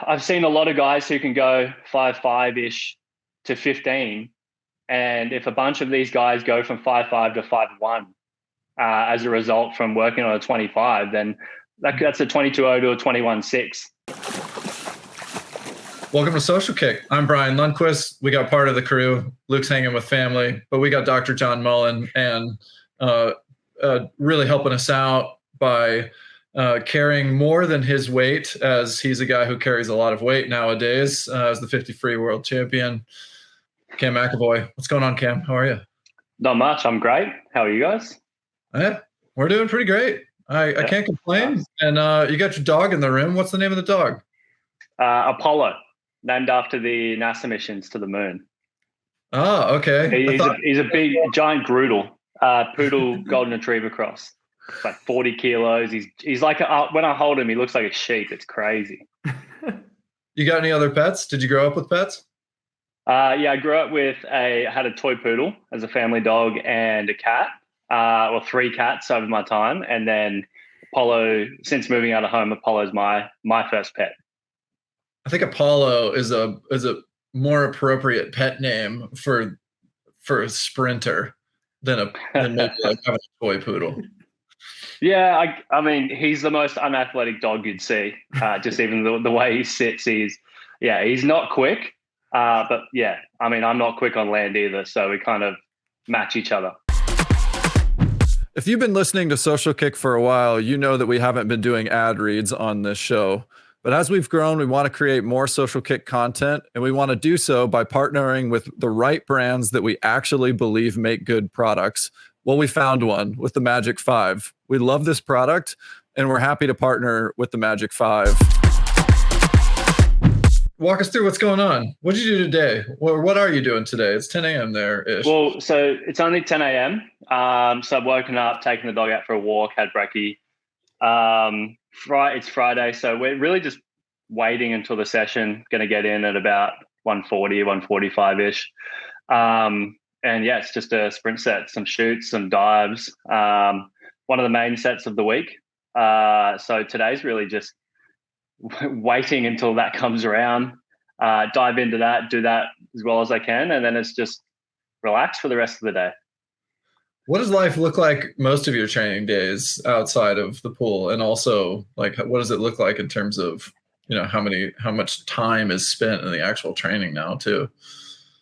I've seen a lot of guys who can go 5'5" to 15. And if a bunch of these guys go from 5'5" to 5'1", as a result from working on a 25, then that's a 22.0 to a 21.6. Welcome to Social Kick. I'm Brian Lundquist. We got part of the crew. Luke's hanging with family, but we got Dr. John Mullen and really helping us out by carrying more than his weight, as he's a guy who carries a lot of weight nowadays as the 50 free world champion, Cam McEvoy. What's going on, Cam? How are you? Not much. I'm great. How are you guys? Yeah, we're doing pretty great. I can't complain. Nice. And you got your dog in the room. What's the name of the dog? Apollo, named after the NASA missions to the moon. Oh, okay. He's a big, giant Groodle, poodle golden retriever cross. It's like 40 kilos. He's like, when I hold him, he looks like a sheep. It's crazy. You got any other pets? Did you grow up with pets? Yeah, I grew up with I had a toy poodle as a family dog and a cat, or 3 cats over my time. And then Apollo, since moving out of home, Apollo's my first pet. I think Apollo is a more appropriate pet name for a sprinter than maybe like having a toy poodle. Yeah, I mean, he's the most unathletic dog you'd see. Just even the way he sits, he's not quick. But yeah, I mean, I'm not quick on land either, so we kind of match each other. If you've been listening to Social Kick for a while, you know that we haven't been doing ad reads on this show. But as we've grown, we want to create more Social Kick content, and we want to do so by partnering with the right brands that we actually believe make good products. Well, we found one with the Magic 5. We love this product, and we're happy to partner with the Magic 5. Walk us through what's going on. What did you do today? What are you doing today? It's 10 a.m. there-ish. Well, so it's only 10 a.m. So I've woken up, taken the dog out for a walk, had brekkie. It's Friday, so we're really just waiting until the session. Going to get in at about 1:40, 1:45-ish. And yeah, it's just a sprint set, some shoots, some dives. One of the main sets of the week. So today's really just waiting until that comes around, dive into that, do that as well as I can, and then it's just relax for the rest of the day. What does life look like most of your training days outside of the pool? And also, like, what does it look like in terms of, how much time is spent in the actual training now too?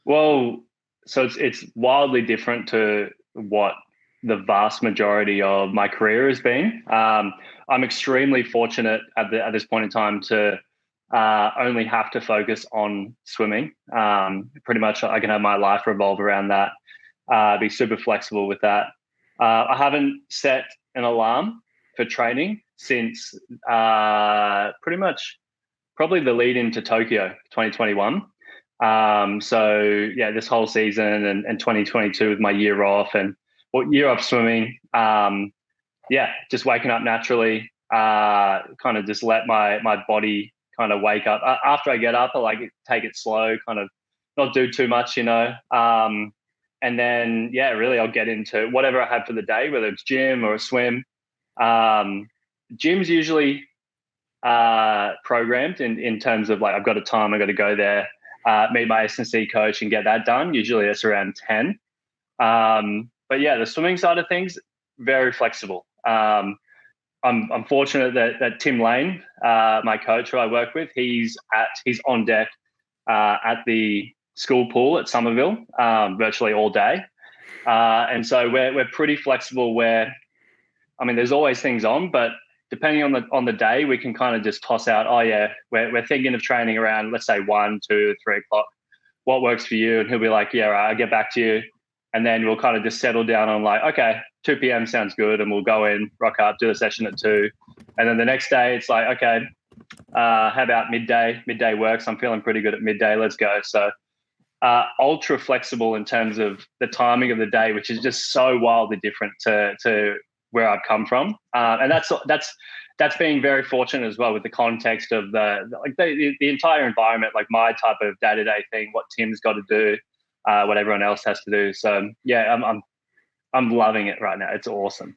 Well, so it's wildly different to what the vast majority of my career has been. I'm extremely fortunate at this point in time to only have to focus on swimming. Pretty much I can have my life revolve around that, be super flexible with that. I haven't set an alarm for training since pretty much probably the lead into Tokyo 2021. So yeah, this whole season and 2022 with my year off and year off swimming. Yeah, just waking up naturally, kind of just let my body kind of wake up. After I get up, I like take it slow, kind of not do too much, and then, yeah, really I'll get into whatever I have for the day, whether it's gym or a swim. Gym's usually programmed in terms of like, I've got a time, I've got to go there, meet my S&C coach and get that done. Usually it's around 10. But yeah, the swimming side of things, very flexible. I'm fortunate that Tim Lane, my coach who I work with, he's on deck at the school pool at Somerville virtually all day. And so we're pretty flexible where, I mean, there's always things on, but depending on the day, we can kind of just toss out, oh yeah, we're thinking of training around, let's say 1, 2, 3 o'clock. What works for you? And he'll be like, yeah, right, I'll get back to you. And then we'll kind of just settle down on like, okay, 2 p.m. sounds good. And we'll go in, rock up, do the session at 2. And then the next day it's like, okay, how about midday? Midday works. I'm feeling pretty good at midday. Let's go. So ultra flexible in terms of the timing of the day, which is just so wildly different to where I've come from. And that's being very fortunate as well with the context of the entire environment, like my type of day-to-day thing, what Tim's got to do, what everyone else has to do. So yeah, I'm loving it right now. It's awesome.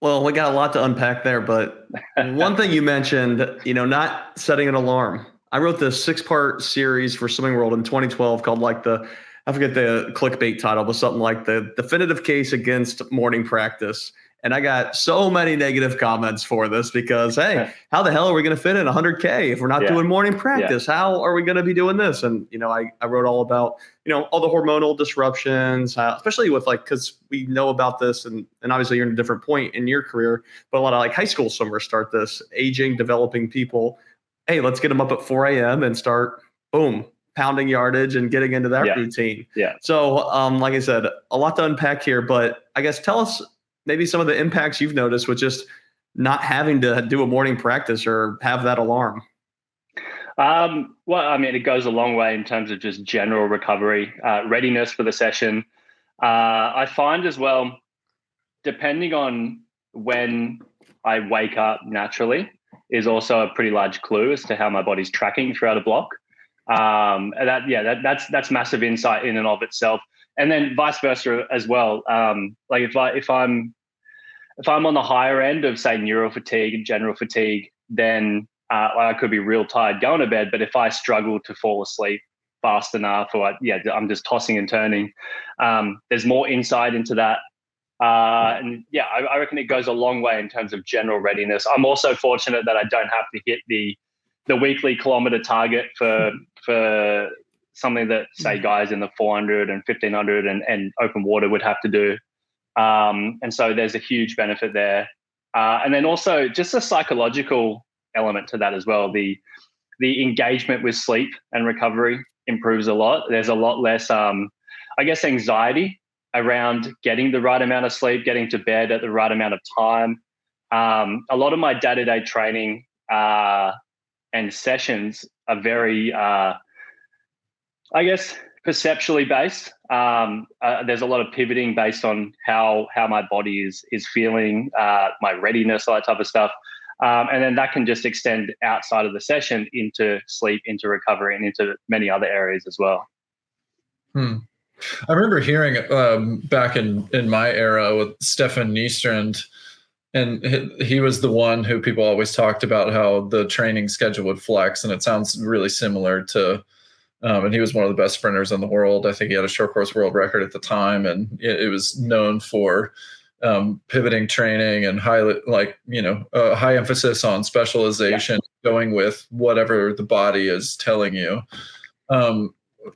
Well, we got a lot to unpack there, but one thing you mentioned, not setting an alarm. I wrote this 6-part series for Swimming World in 2012 called I forget the clickbait title, but something like the definitive case against morning practice. And I got so many negative comments for this because, hey, how the hell are we going to fit in 100K if we're not doing morning practice? How are we going to be doing this? And, I wrote all about, all the hormonal disruptions, especially with because we know about this and obviously you're in a different point in your career, but a lot of high school swimmers start this, aging, developing people. Hey, let's get them up at 4 a.m. and start, boom, pounding yardage and getting into that routine. Yeah. So, like I said, a lot to unpack here, but I guess tell us maybe some of the impacts you've noticed with just not having to do a morning practice or have that alarm. Well, I mean, it goes a long way in terms of just general recovery, readiness for the session. I find as well, depending on when I wake up naturally, is also a pretty large clue as to how my body's tracking throughout a block. That's massive insight in and of itself. And then vice versa as well. If I'm on the higher end of say neural fatigue and general fatigue, then I could be real tired going to bed. But if I struggle to fall asleep fast enough, or I'm just tossing and turning, there's more insight into that. I reckon it goes a long way in terms of general readiness. I'm also fortunate that I don't have to hit the weekly kilometer target for something that say guys in the 400 and 1500 and open water would have to do. And so there's a huge benefit there. And then also just a psychological element to that as well. The engagement with sleep and recovery improves a lot. There's a lot less, anxiety around getting the right amount of sleep, getting to bed at the right amount of time. A lot of my day-to-day training and sessions are very, perceptually based. There's a lot of pivoting based on how my body is feeling, my readiness, all that type of stuff. And then that can just extend outside of the session into sleep, into recovery, and into many other areas as well. I remember hearing back in my era with Stefan Niestrand, and he was the one who people always talked about how the training schedule would flex, and it sounds really similar to and he was one of the best sprinters in the world. I think he had a short course world record at the time, and it was known for pivoting training and high emphasis on specialization, going with whatever the body is telling you.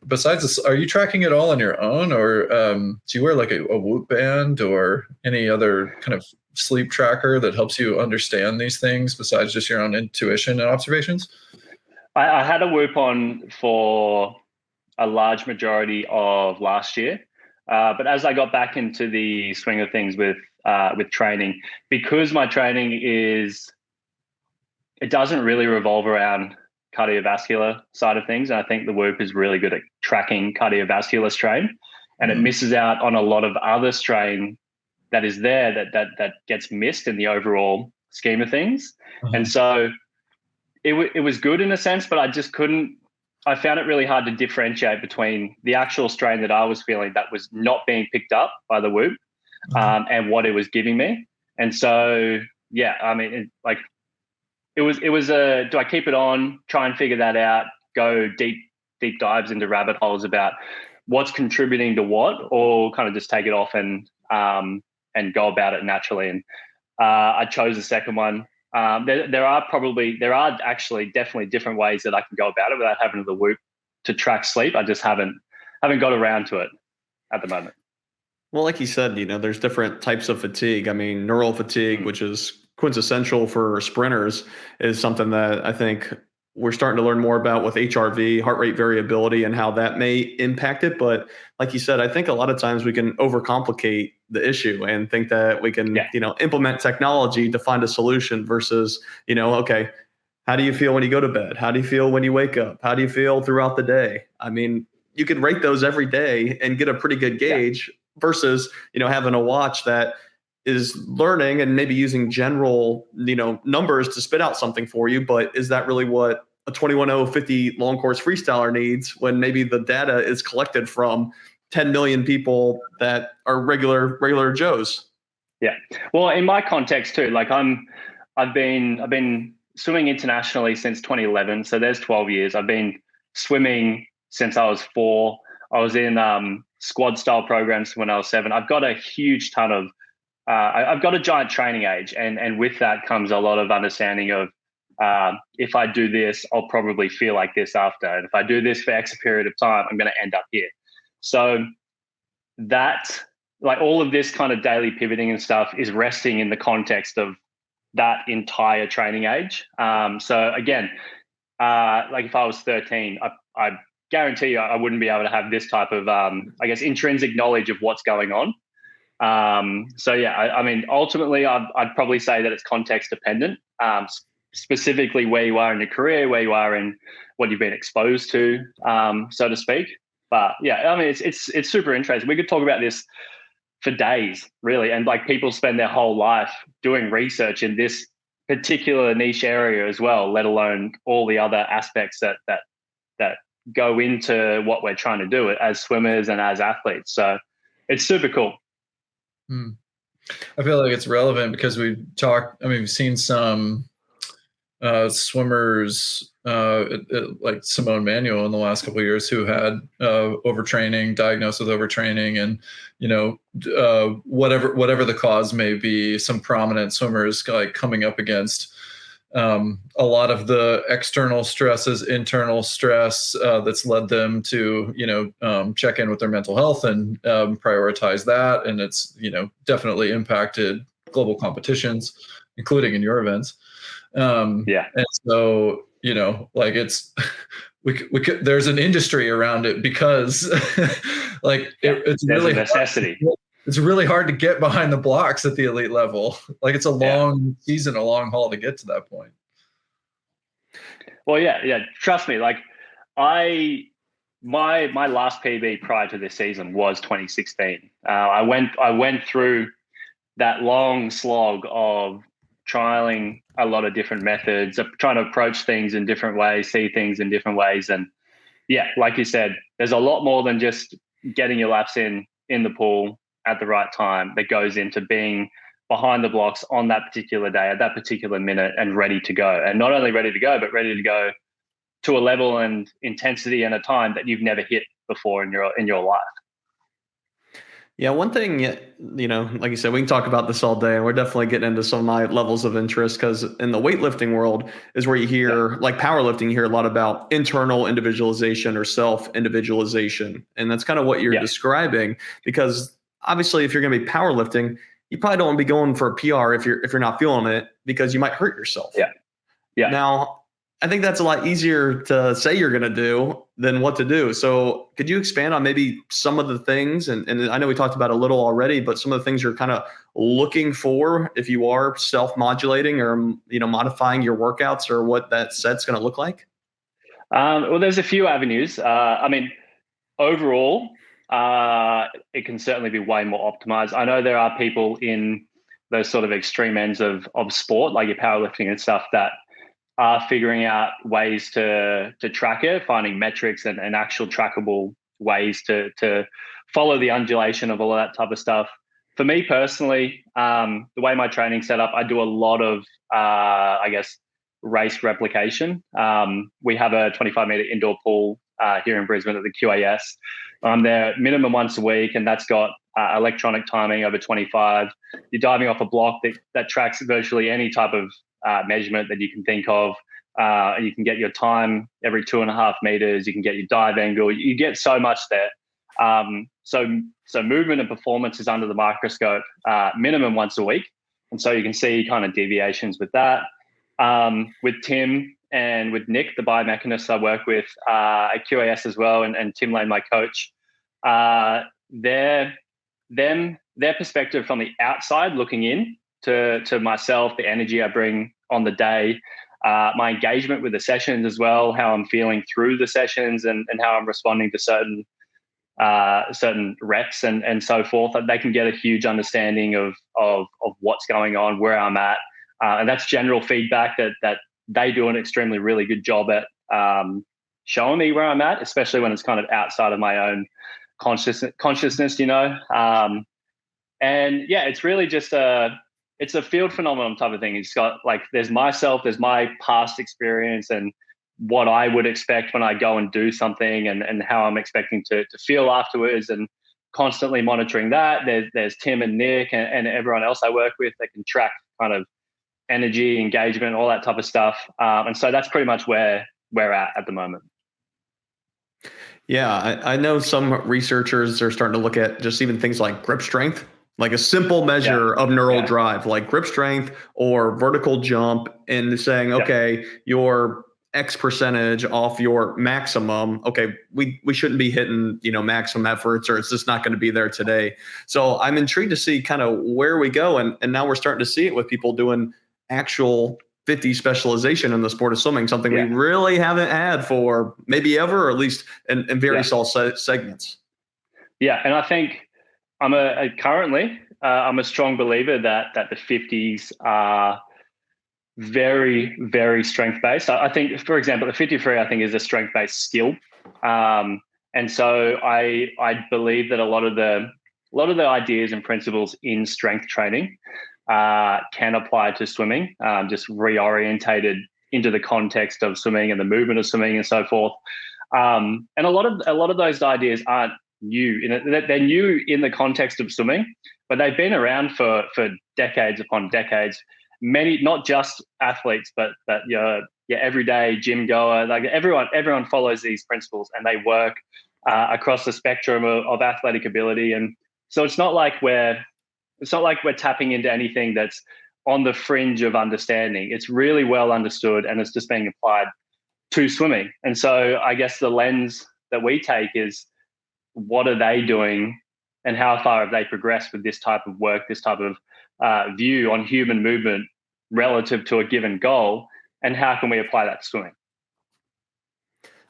Besides this, are you tracking it all on your own, or do you wear a Whoop band or any other kind of sleep tracker that helps you understand these things besides just your own intuition and observations? I had a Whoop on for a large majority of last year, but as I got back into the swing of things with training, because my training it doesn't really revolve around cardiovascular side of things. And I think the Whoop is really good at tracking cardiovascular strain, and it misses out on a lot of other strain that is there that gets missed in the overall scheme of things. And so it was good in a sense, but I found it really hard to differentiate between the actual strain that I was feeling that was not being picked up by the Whoop and what it was giving me. And so, it was a, do I keep it on, try and figure that out, go deep dives into rabbit holes about what's contributing to what, or kind of just take it off and go about it naturally. And I chose the second one. There are actually definitely different ways that I can go about it without having the Whoop to track sleep. I just haven't got around to it at the moment. Well, like you said, there's different types of fatigue. I mean, neural fatigue, which is quintessential for sprinters, is something that I think we're starting to learn more about with HRV, heart rate variability, and how that may impact it. But like you said, I think a lot of times we can overcomplicate the issue and think that we can, implement technology to find a solution versus, okay, how do you feel when you go to bed? How do you feel when you wake up? How do you feel throughout the day? I mean, you can rate those every day and get a pretty good gauge versus, having a watch that is learning and maybe using general, numbers to spit out something for you. But is that really what a 21:50 long course freestyler needs when maybe the data is collected from 10 million people that are regular Joes? Yeah. Well, in my context too, like I've been swimming internationally since 2011. So there's 12 years. I've been swimming since I was 4. I was in squad style programs when I was 7. I've got a huge ton of, I've got a giant training age, and with that comes a lot of understanding of if I do this, I'll probably feel like this after. And if I do this for X period of time, I'm going to end up here. So that, like all of this kind of daily pivoting and stuff is resting in the context of that entire training age. So again, like if I was 13, I guarantee you I wouldn't be able to have this type of, I guess, intrinsic knowledge of what's going on. So yeah, I mean, ultimately, I'd probably say that it's context dependent, specifically where you are in your career, where you are in what you've been exposed to, so to speak. But yeah, I mean, it's super interesting. We could talk about this for days, really, and like people spend their whole life doing research in this particular niche area as well, let alone all the other aspects that go into what we're trying to do as swimmers and as athletes. So it's super cool. I feel like it's relevant because we've seen some swimmers like Simone Manuel in the last couple of years who had overtraining, diagnosed with overtraining, and whatever the cause may be, some prominent swimmers like coming up against a lot of the external stresses, internal stress that's led them to check in with their mental health and prioritize that, and it's definitely impacted global competitions, including in your events. And so like it's we could, there's an industry around it because like it's really a necessity. It's really hard to get behind the blocks at the elite level. Like it's a long season, a long haul to get to that point. Well, yeah. Trust me. Like my last PB prior to this season was 2016. I went through that long slog of trialing a lot of different methods, of trying to approach things in different ways, see things in different ways. And yeah, like you said, there's a lot more than just getting your laps in the pool at the right time that goes into being behind the blocks on that particular day, at that particular minute, and ready to go. And not only ready to go, but ready to go to a level and intensity and a time that you've never hit before in your life. Yeah, one thing, like you said, we can talk about this all day, and we're definitely getting into some of my levels of interest, because in the weightlifting world is where you hear, like powerlifting, you hear a lot about internal individualization or self-individualization. And that's kind of what you're describing, because obviously if you're going to be powerlifting, you probably don't want to be going for a PR if you're not feeling it, because you might hurt yourself. Yeah. Now, I think that's a lot easier to say you're going to do than what to do. So could you expand on maybe some of the things? And I know we talked about a little already, but some of the things you're kind of looking for if you are self-modulating or, modifying your workouts, or what that set's going to look like? Well, there's a few avenues. I mean, overall, it can certainly be way more optimized. I know there are people in those sort of extreme ends of sport, like your powerlifting and stuff, that are figuring out ways to track it, finding metrics and actual trackable ways to follow the undulation of all of that type of stuff. For me personally, the way my training's set up, I do a lot of, race replication. We have a 25-meter indoor pool here in Brisbane at the QAS. I'm there minimum once a week, and that's got electronic timing over 25. You're diving off a block that tracks virtually any type of measurement that you can think of. You can get your time every 2.5 meters. You can get your dive angle. You get so much there. So movement and performance is under the microscope minimum once a week. And so you can see kind of deviations with that. With Tim and with Nick, the biomechanists I work with at QAS as well, and Tim Lane, my coach, their perspective from the outside looking in to myself, the energy I bring on the day, my engagement with the sessions as well, how I'm feeling through the sessions, and how I'm responding to certain reps and so forth. They can get a huge understanding of what's going on, where I'm at, and that's general feedback that they do an extremely really good job at showing me where I'm at, especially when it's kind of outside of my own consciousness. And yeah, it's really just it's a field phenomenon type of thing. It's got like, there's myself, there's my past experience and what I would expect when I go and do something, and how I'm expecting to feel afterwards, and constantly monitoring that. There's Tim and Nick and everyone else I work with that can track kind of energy, engagement, all that type of stuff. And so that's pretty much where we're at the moment. Yeah, I know some researchers are starting to look at just even things like grip strength, like a simple measure of neural drive, like grip strength or vertical jump, and saying, okay, your X percentage off your maximum. Okay, we shouldn't be hitting, maximum efforts, or it's just not going to be there today. So I'm intrigued to see kind of where we go. And now we're starting to see it with people doing actual 50 specialization in the sport of swimming, something we really haven't had for maybe ever, or at least in very small segments. Yeah, and I think I'm a strong believer that the 50s are very, very strength based. I think, for example, the 53 I think is a strength based skill, and so I believe that a lot of the ideas and principles in strength training can apply to swimming, just reorientated into the context of swimming and the movement of swimming and so forth. And a lot of those ideas aren't new. They're new in the context of swimming, but they've been around for decades upon decades. Many, not just athletes, but your everyday gym goer, like everyone follows these principles, and they work across the spectrum of athletic ability. And so it's not like we're tapping into anything that's on the fringe of understanding. It's really well understood, and it's just being applied to swimming. And so I guess the lens that we take is, what are they doing, and how far have they progressed with this type of work, this type of view on human movement relative to a given goal, and how can we apply that to swimming?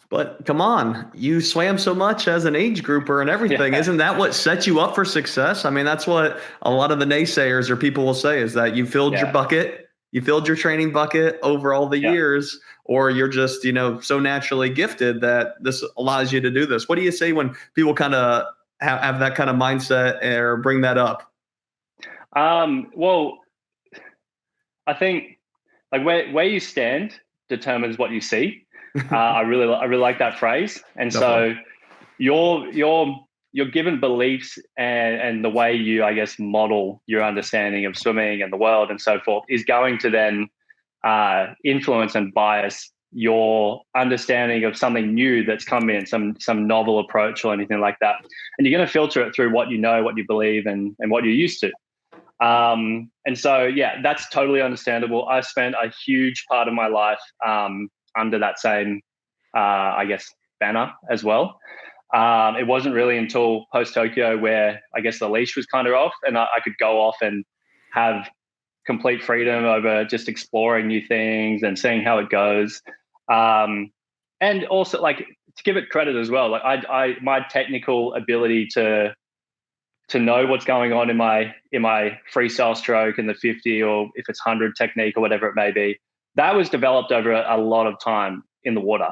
But come on, you swam so much as an age grouper and everything. Isn't that what set you up for success? I mean, that's what a lot of the naysayers or people will say, is that you filled your bucket, you filled your training bucket over all the years, or you're just, so naturally gifted that this allows you to do this. What do you say when people kind of have that kind of mindset or bring that up? Well, I think like where you stand determines what you see. I really like that phrase. And so you're given beliefs and the way you, I guess, model your understanding of swimming and the world and so forth is going to then influence and bias your understanding of something new that's come in, some novel approach or anything like that. And you're going to filter it through what you know, what you believe, and what you're used to. And so, that's totally understandable. I spent a huge part of my life under that same, I guess, banner as well. It wasn't really until post-Tokyo where I guess the leash was kind of off, and I could go off and have complete freedom over just exploring new things and seeing how it goes. And also, like, to give it credit as well, like my technical ability to know what's going on in my freestyle stroke in the 50, or if it's 100 technique or whatever it may be, that was developed over a lot of time in the water.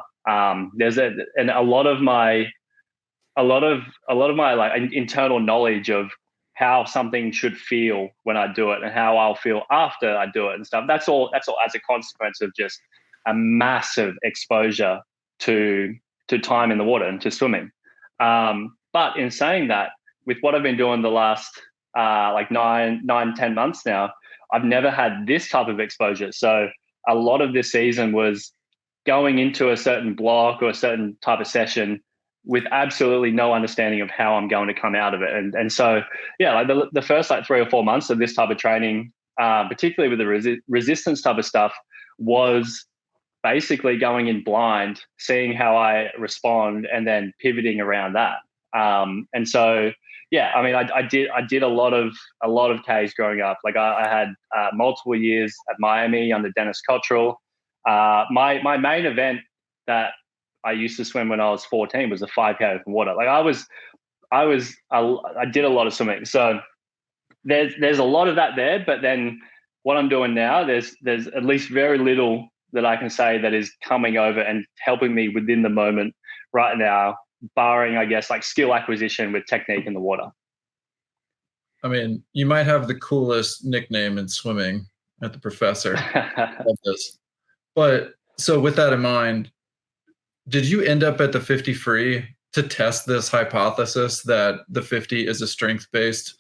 There's a lot of my like internal knowledge of how something should feel when I do it and how I'll feel after I do it and stuff. That's all as a consequence of just a massive exposure to time in the water and to swimming. But in saying that, with what I've been doing the last like 10 months now, I've never had this type of exposure. So a lot of this season was going into a certain block or a certain type of session with absolutely no understanding of how I'm going to come out of it. And so, like the first like 3 or 4 months of this type of training, particularly with the resistance type of stuff, was basically going in blind, seeing how I respond, and then pivoting around that. And so, I mean, I did a lot of Ks growing up. Like I had multiple years at Miami under Dennis Cottrell. My main event that I used to swim when I was 14 was a 5K open water. Like I did a lot of swimming. So there's a lot of that there. But then what I'm doing now, there's at least very little that I can say that is coming over and helping me within the moment right now, barring, I guess, like skill acquisition with technique in the water. I mean, you might have the coolest nickname in swimming at the professor of this. But so with that in mind, did you end up at the 50 free to test this hypothesis that the 50 is a strength-based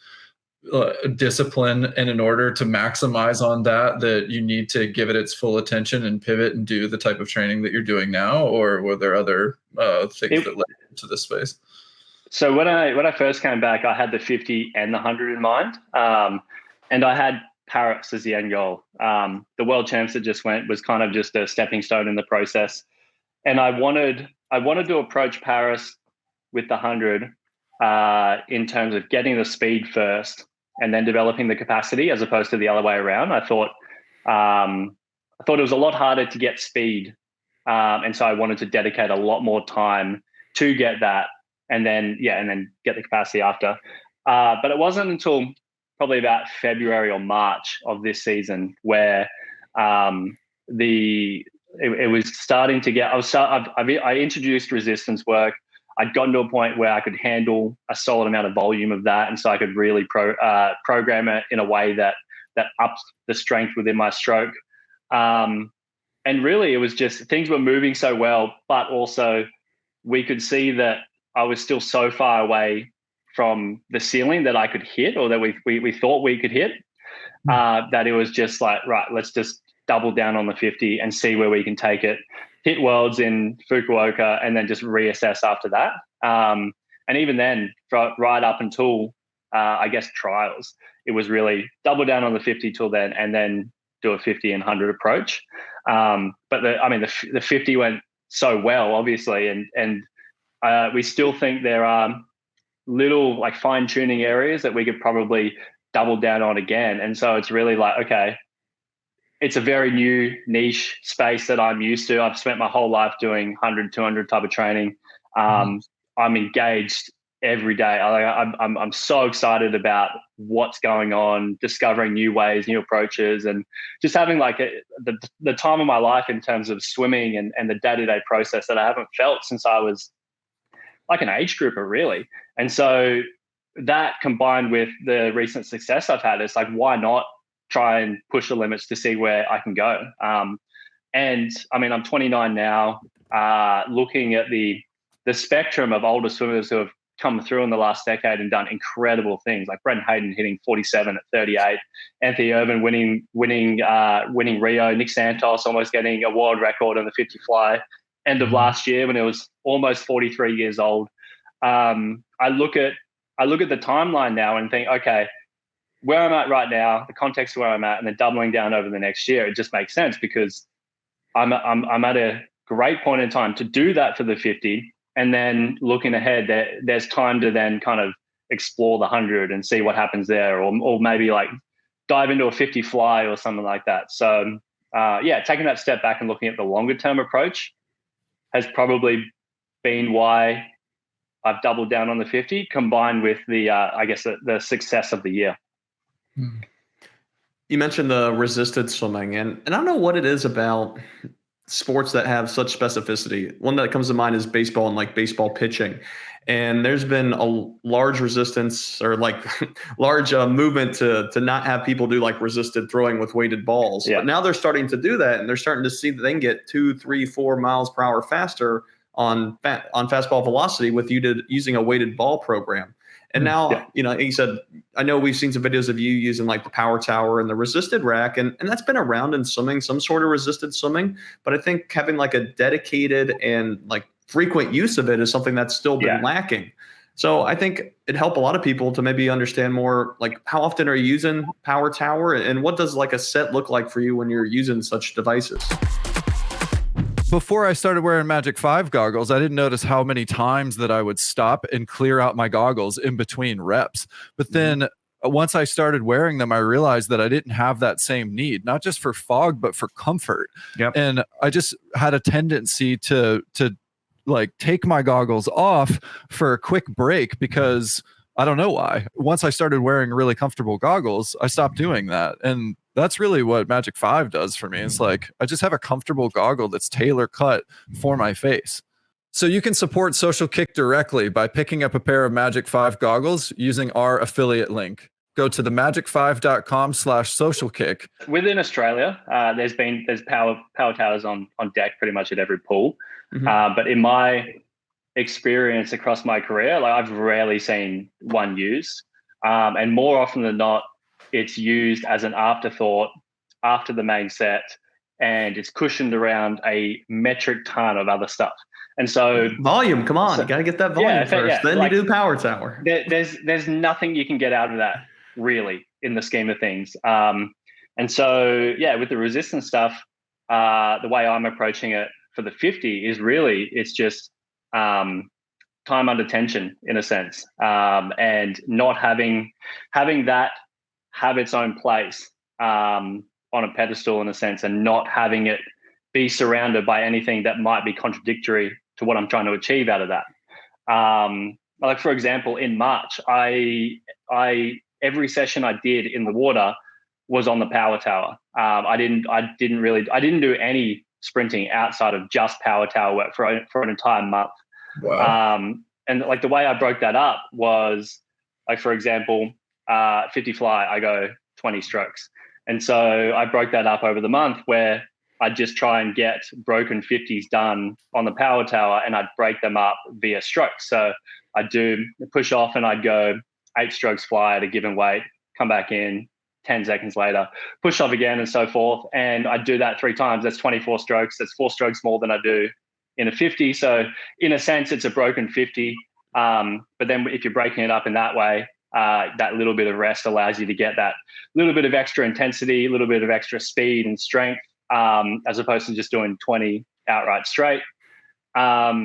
discipline, and in order to maximize on that you need to give it its full attention and pivot and do the type of training that you're doing now, or were there other things that led to this space? So when I first came back, I had the 50 and the 100 in mind, and I had Paris as the end goal. The world champs that just went was kind of just a stepping stone in the process, and I wanted to approach Paris with the 100 in terms of getting the speed first and then developing the capacity, as opposed to the other way around. I thought it was a lot harder to get speed, and so I wanted to dedicate a lot more time to get that, and then get the capacity after. But it wasn't until probably about February or March of this season where it was starting to get. I introduced resistance work. I'd gotten to a point where I could handle a solid amount of volume of that, and so I could really program it in a way that upped the strength within my stroke. And really, it was just things were moving so well, but also we could see that I was still so far away from the ceiling that I could hit, or that we thought we could hit, that it was just like, right, let's just double down on the 50 and see where we can take it. Hit Worlds in Fukuoka and then just reassess after that. And even then, right up until, I guess, trials, it was really double down on the 50 till then, and then do a 50 and 100 approach. But the 50 went so well, obviously, and we still think there are little like fine tuning areas that we could probably double down on again. And so it's really like, okay, it's a very new niche space that I'm used to. I've spent my whole life doing 100, 200 type of training. I'm engaged every day. I'm so excited about what's going on, discovering new ways, new approaches, and just having like the time of my life in terms of swimming and the day-to-day process that I haven't felt since I was like an age grouper, really. And so that combined with the recent success I've had, it's like, why not try and push the limits to see where I can go? And I mean, I'm 29 now, looking at the spectrum of older swimmers who have come through in the last decade and done incredible things, like Brent Hayden hitting 47 at 38, Anthony Irvin winning Rio, Nick Santos almost getting a world record on the 50 fly end of last year when it was almost 43 years old. I look at the timeline now and think, okay, where I'm at right now, the context of where I'm at, and then doubling down over the next year, it just makes sense because I'm at a great point in time to do that for the 50. And then looking ahead, there's time to then kind of explore the 100 and see what happens there, or maybe like dive into a 50 fly or something like that. So taking that step back and looking at the longer term approach has probably been why I've doubled down on the 50, combined with the success of the year. You mentioned the resisted swimming, and I don't know what it is about sports that have such specificity. One that comes to mind is baseball and like baseball pitching. And there's been a large resistance or like large movement to not have people do like resisted throwing with weighted balls. Yeah. But now they're starting to do that, and they're starting to see that they can get 2, 3, 4 miles per hour faster on fastball velocity with using a weighted ball program. And now, like you said, I know we've seen some videos of you using like the power tower and the resisted rack, and that's been around in swimming, some sort of resisted swimming. But I think having like a dedicated and like frequent use of it is something that's still been lacking. So I think it'd help a lot of people to maybe understand more, like how often are you using power tower, and what does like a set look like for you when you're using such devices? Before I started wearing Magic 5 goggles, I didn't notice how many times that I would stop and clear out my goggles in between reps. But then once I started wearing them, I realized that I didn't have that same need, not just for fog, but for comfort. Yep. And I just had a tendency to like take my goggles off for a quick break because I don't know why. Once I started wearing really comfortable goggles, I stopped doing that. And that's really what Magic 5 does for me. It's like, I just have a comfortable goggle that's tailor cut for my face. So you can support Social Kick directly by picking up a pair of Magic 5 goggles using our affiliate link. go to themagic5.com/socialkick. Within Australia, there's power towers on deck pretty much at every pool. But in my experience across my career, like I've rarely seen one used. And more often than not, it's used as an afterthought after the main set, and it's cushioned around a metric ton of other stuff. And so volume, come on, you got to get that volume first. Then like, you do power tower. There's nothing you can get out of that really in the scheme of things. And so, with the resistance stuff, the way I'm approaching it for the 50 is really, it's just time under tension in a sense, and not having that have its own place on a pedestal in a sense, and not having it be surrounded by anything that might be contradictory to what I'm trying to achieve out of that. Like for example, in March, I every session I did in the water was on the power tower. I didn't do any sprinting outside of just power tower work for an entire month. Wow. And like the way I broke that up was, like for example, 50 fly, I go 20 strokes. And so I broke that up over the month where I'd just try and get broken 50s done on the power tower, and I'd break them up via strokes. So I'd do push off and I'd go 8 strokes fly at a given weight, come back in 10 seconds later, push off again and so forth. And I'd do that 3 times. That's 24 strokes. That's 4 strokes more than I do in a 50. So in a sense, it's a broken 50. But then if you're breaking it up in that way, that little bit of rest allows you to get that little bit of extra intensity, a little bit of extra speed and strength, as opposed to just doing 20 outright straight. Have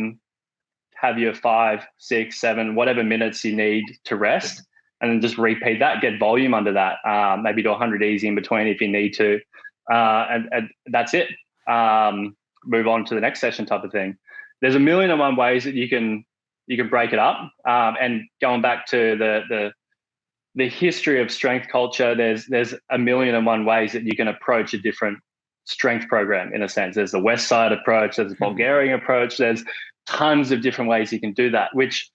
your 5, 6, 7, whatever minutes you need to rest, and then just repeat that, get volume under that, maybe do 100 easy in between if you need to. And that's it. Move on to the next session type of thing. There's a million and one ways that you can break it up. And going back to the history of strength culture, there's a million and one ways that you can approach a different strength program in a sense. There's the West Side approach, there's the Bulgarian approach, there's tons of different ways you can do that, which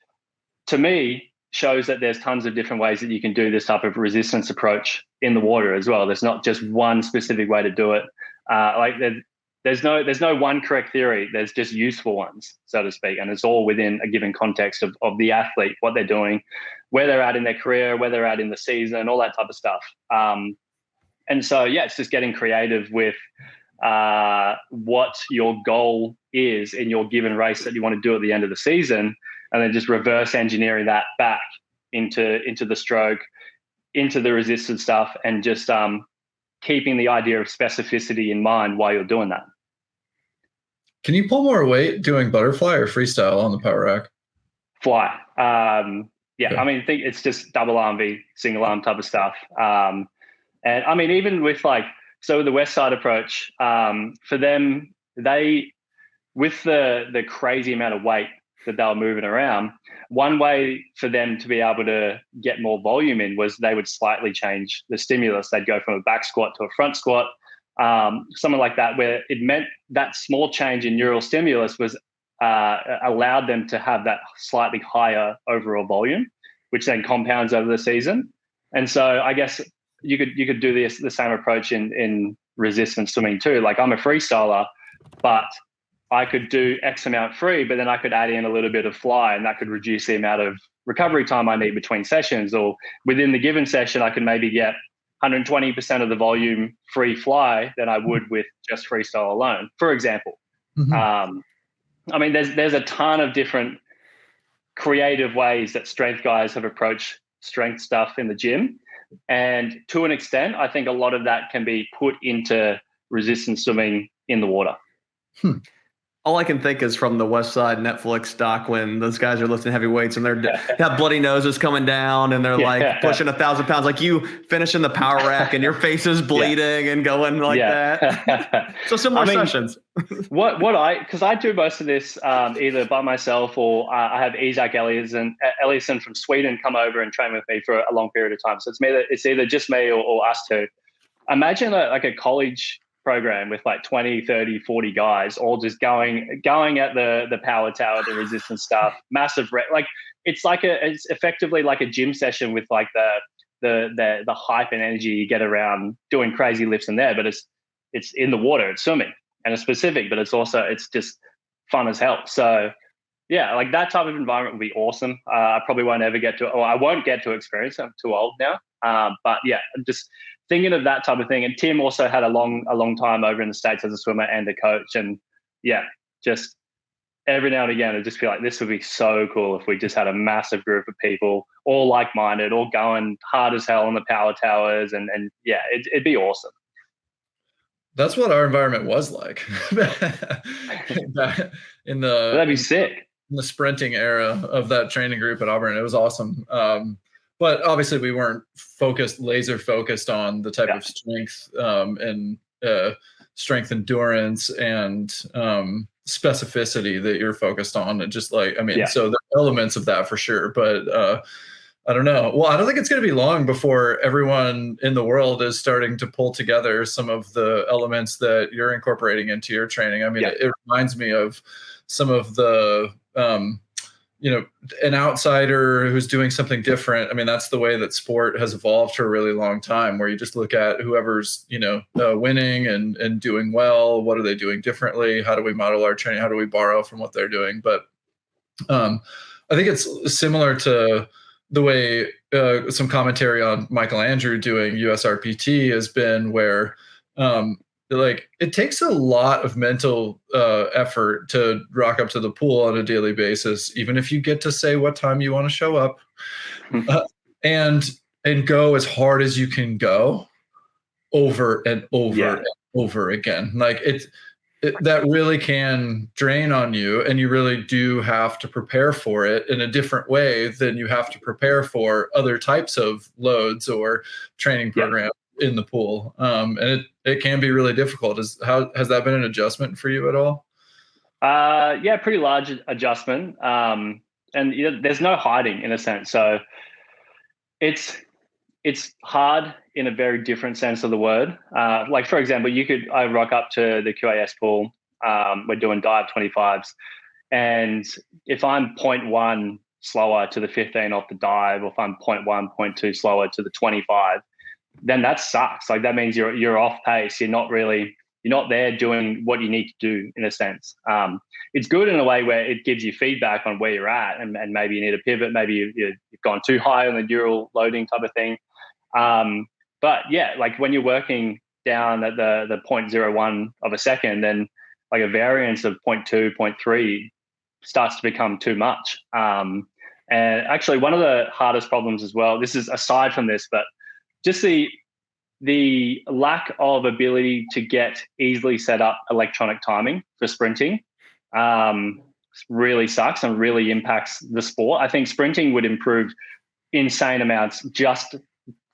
to me shows that there's tons of different ways that you can do this type of resistance approach in the water as well. There's not just one specific way to do it. There's no one correct theory. There's just useful ones, so to speak. And it's all within a given context of the athlete, what they're doing, where they're at in their career, where they're at in the season, all that type of stuff. And so, it's just getting creative with what your goal is in your given race that you want to do at the end of the season, and then just reverse engineering that back into the stroke, into the resistance stuff, and just keeping the idea of specificity in mind while you're doing that. Can you pull more weight doing butterfly or freestyle on the power rack? Fly. I mean, I think it's just double arm v single arm type of stuff. And I mean, even with so the West Side approach, for them, with the crazy amount of weight that they were moving around, one way for them to be able to get more volume in was they would slightly change the stimulus. They'd go from a back squat to a front squat, something like that, where it meant that small change in neural stimulus was allowed them to have that slightly higher overall volume, which then compounds over the season. And so I guess you could do the same approach in resistance swimming too. Like I'm a freestyler, but I could do X amount free, but then I could add in a little bit of fly, and that could reduce the amount of recovery time I need between sessions. Or within the given session, I could maybe get 120% of the volume free fly than I would with just freestyle alone, for example. Mm-hmm. I mean, there's a ton of different creative ways that strength guys have approached strength stuff in the gym. And to an extent, I think a lot of that can be put into resistance swimming in the water. All I can think is from the West Side Netflix doc when those guys are lifting heavy weights and they have bloody noses coming down and they're pushing 1,000 pounds, like you finishing the power rack and your face is bleeding and going like that. So similar sessions. Because I do most of this either by myself or I have Isak Eliasson from Sweden come over and train with me for a long period of time. So it's either just me or us two. Imagine a college program with 20, 30, 40 guys all just going at the power tower, the resistance stuff, massive it's effectively like a gym session with the the hype and energy you get around doing crazy lifts in there, but it's in the water, it's swimming, and it's specific, but it's just fun as hell. So yeah, like that type of environment would be awesome. I probably won't ever get to, or I won't get to experience it. I'm too old now. But yeah, just thinking of that type of thing. And Tim also had a long time over in the States as a swimmer and a coach. And yeah, just every now and again, I just feel like this would be so cool if we just had a massive group of people, all like-minded, all going hard as hell on the power towers. And yeah, it'd be awesome. That's what our environment was like in the. That'd be sick. In the sprinting era of that training group at Auburn. It was awesome. But obviously we weren't laser focused on the type of strength and strength endurance and specificity that you're focused on. And just like, so the elements of that for sure. But I don't know. Well, I don't think it's going to be long before everyone in the world is starting to pull together some of the elements that you're incorporating into your training. It reminds me of some of the, an outsider who's doing something different. That's the way that sport has evolved for a really long time, where you just look at whoever's, winning and doing well. What are they doing differently? How do we model our training? How do we borrow from what they're doing? But I think it's similar to the way some commentary on Michael Andrew doing USRPT has been, where like it takes a lot of mental effort to rock up to the pool on a daily basis, even if you get to say what time you want to show up and go as hard as you can go over and over and over again. Like that really can drain on you, and you really do have to prepare for it in a different way than you have to prepare for other types of loads or training programs in the pool. And it can be really difficult. Has that been an adjustment for you at all? Pretty large adjustment. And there's no hiding in a sense. So it's hard in a very different sense of the word. Like for example, I rock up to the QAS pool. We're doing dive 25s. And if I'm 0.1 slower to the 15 off the dive, or if I'm 0.1, 0.2 slower to the 25, then that sucks. Like that means you're off pace. You're not there doing what you need to do in a sense. It's good in a way where it gives you feedback on where you're at, and maybe you need to pivot. Maybe you've gone too high on the neural loading type of thing. But yeah, like when you're working down at the 0.01 of a second, then like a variance of 0.2, 0.3 starts to become too much. And actually one of the hardest problems as well, this is aside from this, but just the lack of ability to get easily set up electronic timing for sprinting really sucks and really impacts the sport. I think sprinting would improve insane amounts just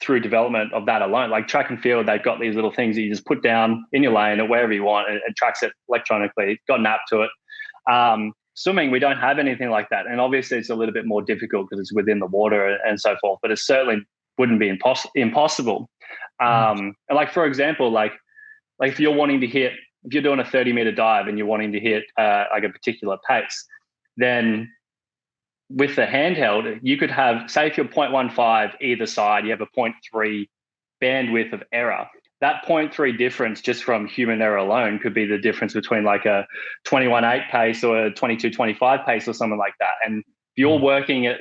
through development of that alone. Like track and field, they've got these little things that you just put down in your lane or wherever you want, and it tracks it electronically. It's got an app to it. Swimming, we don't have anything like that. And obviously it's a little bit more difficult because it's within the water and so forth, but it certainly wouldn't be impossible. And like, for example, like if you're doing a 30-meter dive and you're wanting to hit like a particular pace, then with the handheld, you could have, say if you're 0.15 either side, you have a 0.3 bandwidth of error. That 0.3 difference just from human error alone could be the difference between like a 21.8 pace or a 22.25 pace or something like that. And if you're working at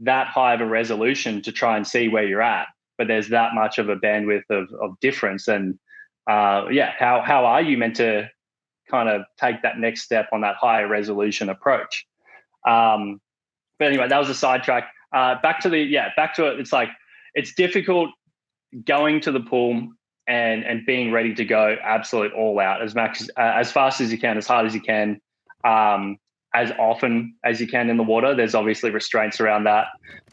that high of a resolution to try and see where you're at, but there's that much of a bandwidth of difference, and how are you meant to kind of take that next step on that higher resolution approach? But anyway, that was a sidetrack. Back to it. It's like, it's difficult going to the pool and being ready to go absolute all out as fast as you can, as hard as you can, as often as you can in the water. There's obviously restraints around that.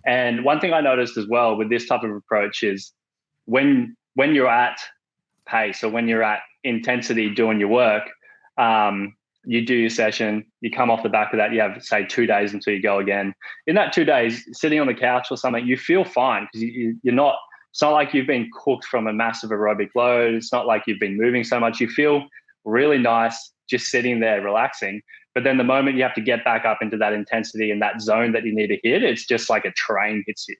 And one thing I noticed as well with this type of approach is when you're at pace or when you're at intensity doing your work, you do your session, you come off the back of that, you have, say, 2 days until you go again. In that 2 days, sitting on the couch or something, you feel fine because you're not, it's not like you've been cooked from a massive aerobic load. It's not like you've been moving so much. You feel really nice just sitting there relaxing. But then the moment you have to get back up into that intensity and that zone that you need to hit, it's just like a train hits you.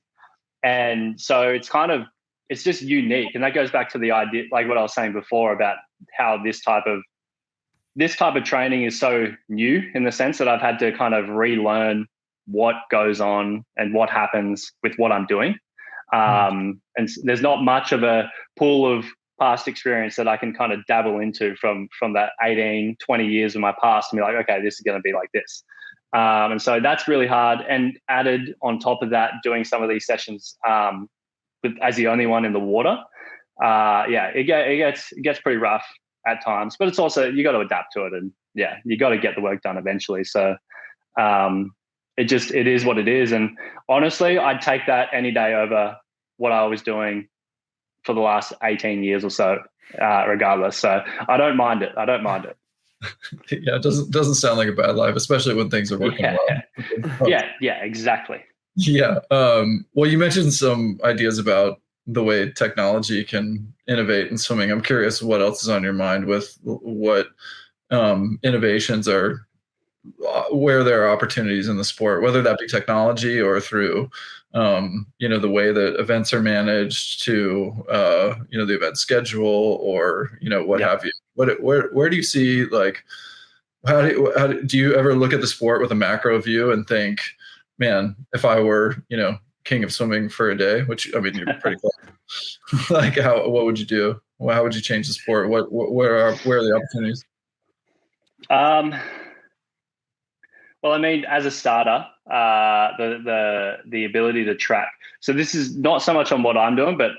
And so it's just unique. And that goes back to the idea, like what I was saying before about how this type of training is so new, in the sense that I've had to kind of relearn what goes on and what happens with what I'm doing. And there's not much of a pool of past experience that I can kind of dabble into from that 18, 20 years of my past and be like, okay, this is going to be like this. And so that's really hard. And added on top of that, doing some of these sessions as the only one in the water, it gets pretty rough at times, but it's also, you got to adapt to it, and you got to get the work done eventually. So it is what it is. And honestly, I'd take that any day over what I was doing for the last 18 years or so, regardless. So I don't mind it. Yeah, it doesn't sound like a bad life, especially when things are working well. Yeah, exactly. Yeah. Well, you mentioned some ideas about the way technology can innovate in swimming. I'm curious what else is on your mind with what innovations are, where there are opportunities in the sport, whether that be technology or through, the way that events are managed, to, the event schedule, or, what have you. Where do you see, like, how do you ever look at the sport with a macro view and think, man, if I were, king of swimming for a day, which, I mean, you're pretty close. Like, what would you do? How would you change the sport? Where are the opportunities? Well, I mean, as a starter, the ability to track. So this is not so much on what I'm doing, but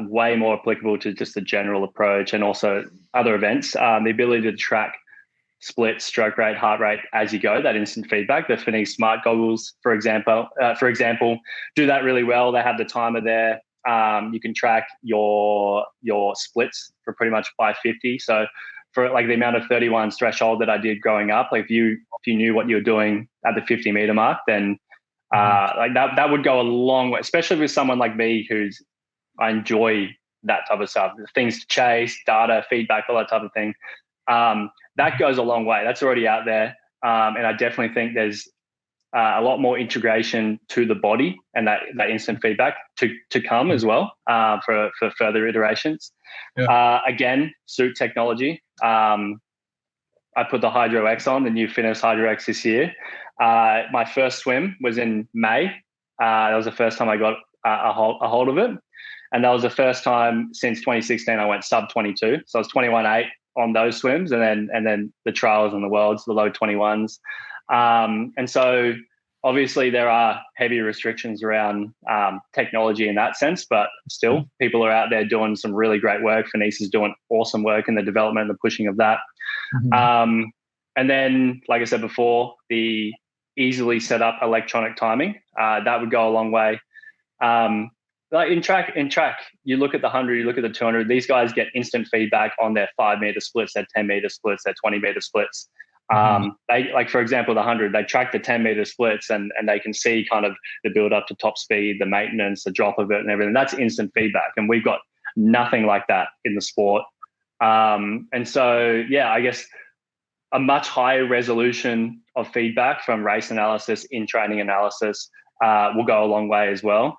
way more applicable to just the general approach and also other events. The ability to track split, stroke rate, heart rate as you go, that instant feedback. The Finney Smart goggles, for example, do that really well. They have the timer there. You can track your splits for pretty much 550. So for like the amount of 31s threshold that I did growing up, like if you knew what you were doing at the 50 meter mark, then like that would go a long way, especially with someone like me I enjoy that type of stuff, things to chase, data, feedback, all that type of thing. That goes a long way. That's already out there. And I definitely think there's a lot more integration to the body and that instant feedback to come as well for further iterations. Yeah. Again, suit technology. I put the Hydro X on, the new Finnis Hydro X this year. My first swim was in May. That was the first time I got a hold of it. And that was the first time since 2016 I went sub 22. So I was 21.8 on those swims, and then the trials and the worlds, the low 21s. And so obviously there are heavy restrictions around technology in that sense, but still people are out there doing some really great work. Finis is doing awesome work in the development and the pushing of that. Mm-hmm. And then, like I said before, the easily set up electronic timing, that would go a long way. Like in track, you look at the 100, you look at the 200, these guys get instant feedback on their 5 meter splits, their 10 meter splits, their 20 meter splits. They, like, for example, the 100, they track the 10 meter splits and they can see kind of the build up to top speed, the maintenance, the drop of it and everything. That's instant feedback. And we've got nothing like that in the sport. And so, yeah, I guess a much higher resolution of feedback from race analysis, in training analysis will go a long way as well.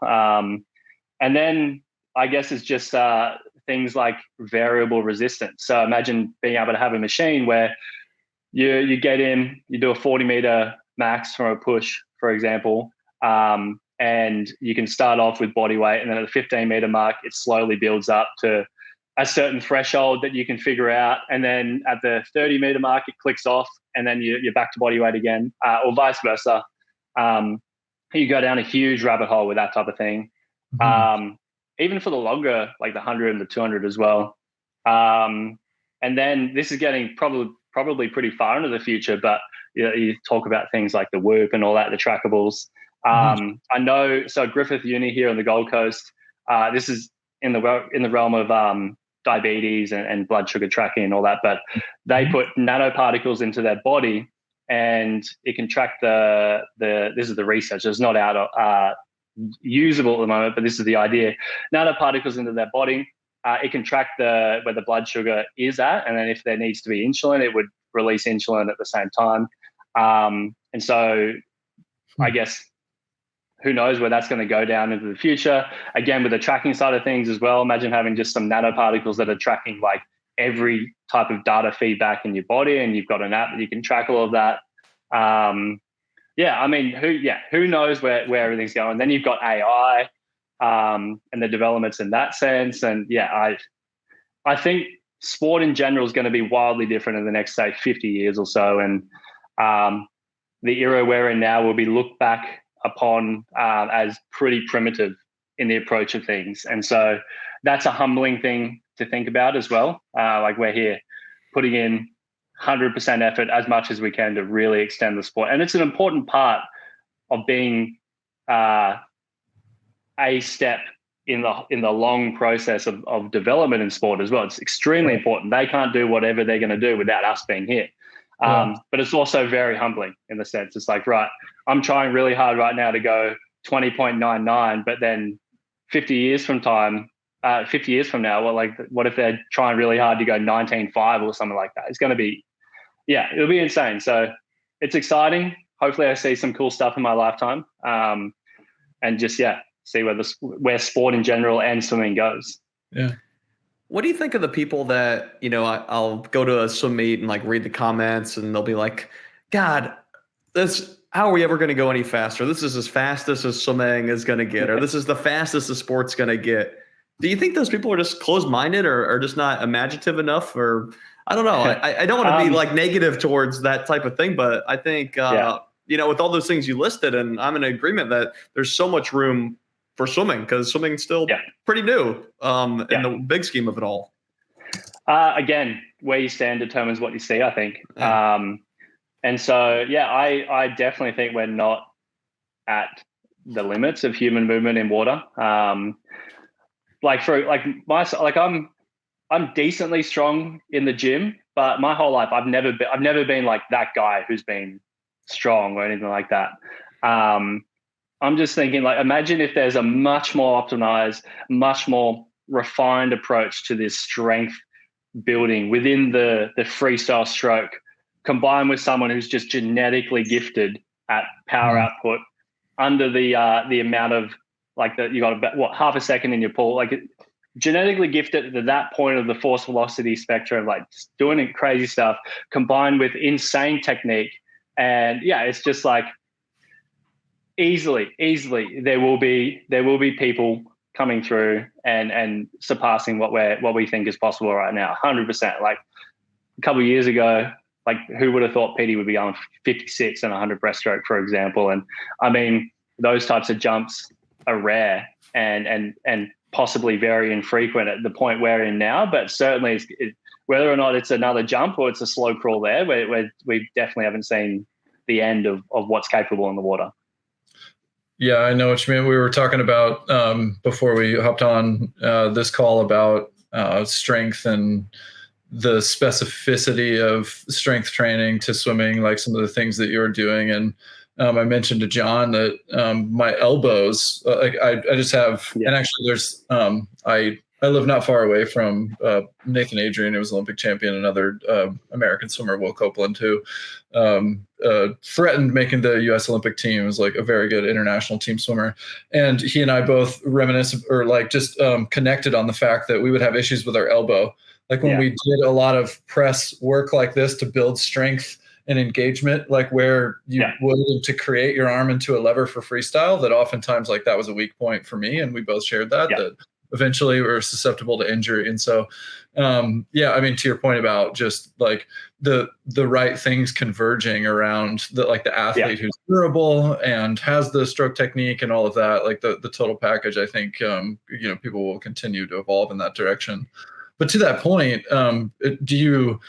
And then I guess it's just things like variable resistance. So imagine being able to have a machine where you get in, you do a 40 meter max from a push, for example, and you can start off with body weight, and then at the 15 meter mark, it slowly builds up to a certain threshold that you can figure out. And then at the 30 meter mark, it clicks off, and then you're back to body weight again, or vice versa. You go down a huge rabbit hole with that type of thing. Mm-hmm. Even for the longer, like the 100 and the 200 as well. And then this is getting probably pretty far into the future, but you talk about things like the Whoop and all that, the trackables. Mm-hmm. I know, so Griffith Uni here on the Gold Coast, this is in the realm of diabetes and blood sugar tracking and all that, but they put nanoparticles into their body, and it can track this is the research. It's not out usable at the moment, but this is the idea. Nanoparticles into their body. It can track where the blood sugar is at, and then if there needs to be insulin, it would release insulin at the same time. And so I guess who knows where that's going to go down into the future. Again, with the tracking side of things as well, imagine having just some nanoparticles that are tracking like every type of data feedback in your body, and you've got an app that you can track all of that. I mean, who knows where everything's going? Then you've got AI and the developments in that sense. And I think sport in general is going to be wildly different in the next, say, 50 years or so. And the era we're in now will be looked back upon as pretty primitive in the approach of things. And so that's a humbling thing to think about as well. Like we're here putting in 100% effort as much as we can to really extend the sport. And it's an important part of being a step in the long process of development in sport as well. It's extremely important. They can't do whatever they're going to do without us being here. But it's also very humbling in the sense it's like, right, I'm trying really hard right now to go 20.99, but then 50 years from now, well, like, what if they're trying really hard to go 19.5 or something like that? It's going to be, it'll be insane. So it's exciting. Hopefully I see some cool stuff in my lifetime, and just, see where sport in general and swimming goes. Yeah. What do you think of the people that, I'll go to a swim meet and like read the comments and they'll be like, God, how are we ever going to go any faster? This is as fast as swimming is going to get, or this is the fastest the sport's going to get. Do you think those people are just closed-minded or just not imaginative enough? Or I don't know. I don't want to be like negative towards that type of thing, but I think, with all those things you listed, and I'm in agreement that there's so much room for swimming because swimming's still pretty new in the big scheme of it all. Again, where you stand determines what you see, I think. And so, I definitely think we're not at the limits of human movement in water. I'm decently strong in the gym, but my whole life I've never been like that guy who's been strong or anything like that. I'm just thinking, like, imagine if there's a much more optimized, much more refined approach to this strength building within the freestyle stroke, combined with someone who's just genetically gifted at power output under the amount of, like, you got about half a second in your pool, like genetically gifted to that point of the force velocity spectrum, like just doing crazy stuff combined with insane technique. And it's just like easily there will be people coming through and surpassing what we think is possible right now. 100%. Like a couple of years ago, like, who would have thought Petey would be on 56 and 100 breaststroke, for example? And I mean, those types of jumps are rare and possibly very infrequent at the point we're in now. But certainly, whether or not it's another jump or it's a slow crawl there, we definitely haven't seen the end of what's capable in the water. Yeah, I know what you mean. We were talking about before we hopped on this call about strength and the specificity of strength training to swimming, like some of the things that you're doing. And I mentioned to John that my elbows, I just have, and actually there's, I live not far away from Nathan Adrian, who was Olympic champion, another American swimmer, Will Copeland, who threatened making the U.S. Olympic team. Was like a very good international team swimmer. And he and I both reminisce or like just connected on the fact that we would have issues with our elbow. Like when we did a lot of press work like this to build strength and engagement, like where you would to create your arm into a lever for freestyle, that oftentimes like that was a weak point for me. And we both shared that eventually we're susceptible to injury. And so, I mean, to your point about just like the right things converging around the athlete who's durable and has the stroke technique and all of that, like the total package, I think, people will continue to evolve in that direction. But to that point, do you,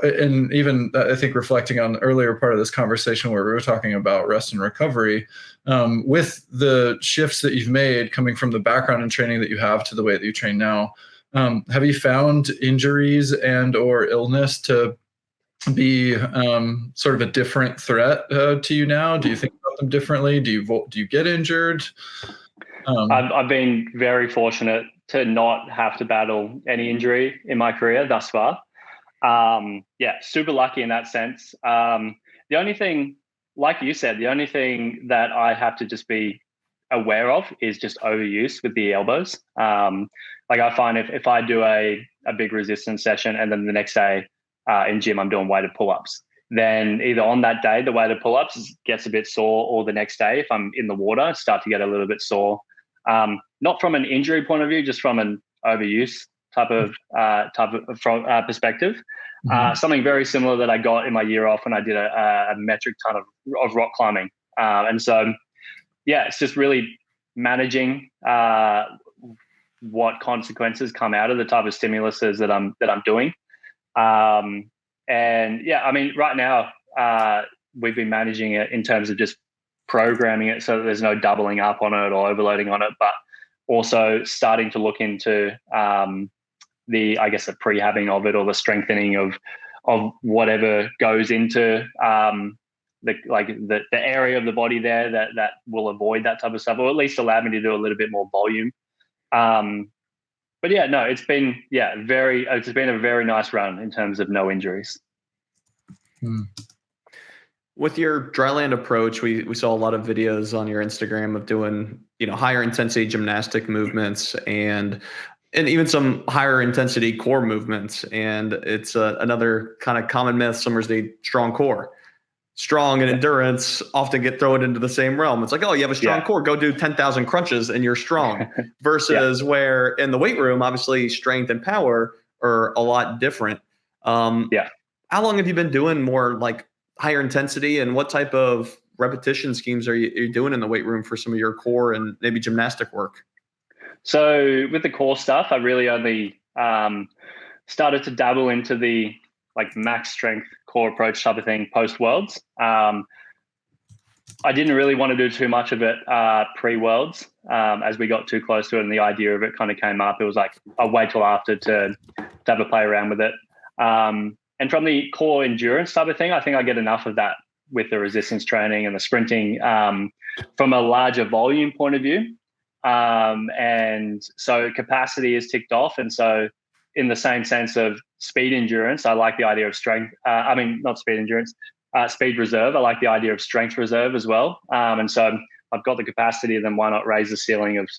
and even I think reflecting on the earlier part of this conversation where we were talking about rest and recovery, with the shifts that you've made coming from the background and training that you have to the way that you train now, have you found injuries and or illness to be sort of a different threat to you now? Do you think about them differently? Do you get injured? I've been very fortunate to not have to battle any injury in my career thus far. Super lucky in that sense. The only thing like you said, the only thing that I have to just be aware of is just overuse with the elbows. Like I find if I do a big resistance session and then the next day in gym I'm doing weighted pull-ups, then either on that day the weighted pull-ups gets a bit sore, or the next day if I'm in the water start to get a little bit sore. Not from an injury point of view, just from an overuse type of perspective. Something very similar that I got in my year off when I did a metric ton of rock climbing. And so, yeah, it's just really managing what consequences come out of the type of stimuluses that I'm doing. And yeah, I mean, right now we've been managing it in terms of just programming it so that there's no doubling up on it or overloading on it, but also starting to look into the prehabbing of it, or the strengthening of whatever goes into the area of the body there that will avoid that type of stuff, or at least allow me to do a little bit more volume. But yeah, no, it's been a very nice run in terms of no injuries. With your dryland approach, we saw a lot of videos on your Instagram of doing, higher intensity gymnastic movements and even some higher intensity core movements. And it's another kind of common myth. Swimmers need strong core. Strong and endurance often get thrown into the same realm. It's like, oh, you have a strong core, go do 10,000 crunches and you're strong. Versus where in the weight room, obviously strength and power are a lot different. How long have you been doing more like higher intensity, and what type of repetition schemes are you doing in the weight room for some of your core and maybe gymnastic work? So with the core stuff, I really only started to dabble into the like max strength core approach type of thing post Worlds. I didn't really want to do too much of it pre-Worlds as we got too close to it, and the idea of it kind of came up. It was like, I'll wait till after to have a play around with it. And from the core endurance type of thing, I think I get enough of that with the resistance training and the sprinting from a larger volume point of view. And so capacity is ticked off. And so in the same sense of speed endurance, I like the idea of strength. Not speed endurance, speed reserve. I like the idea of strength reserve as well. And so I've got the capacity, then why not raise the ceiling of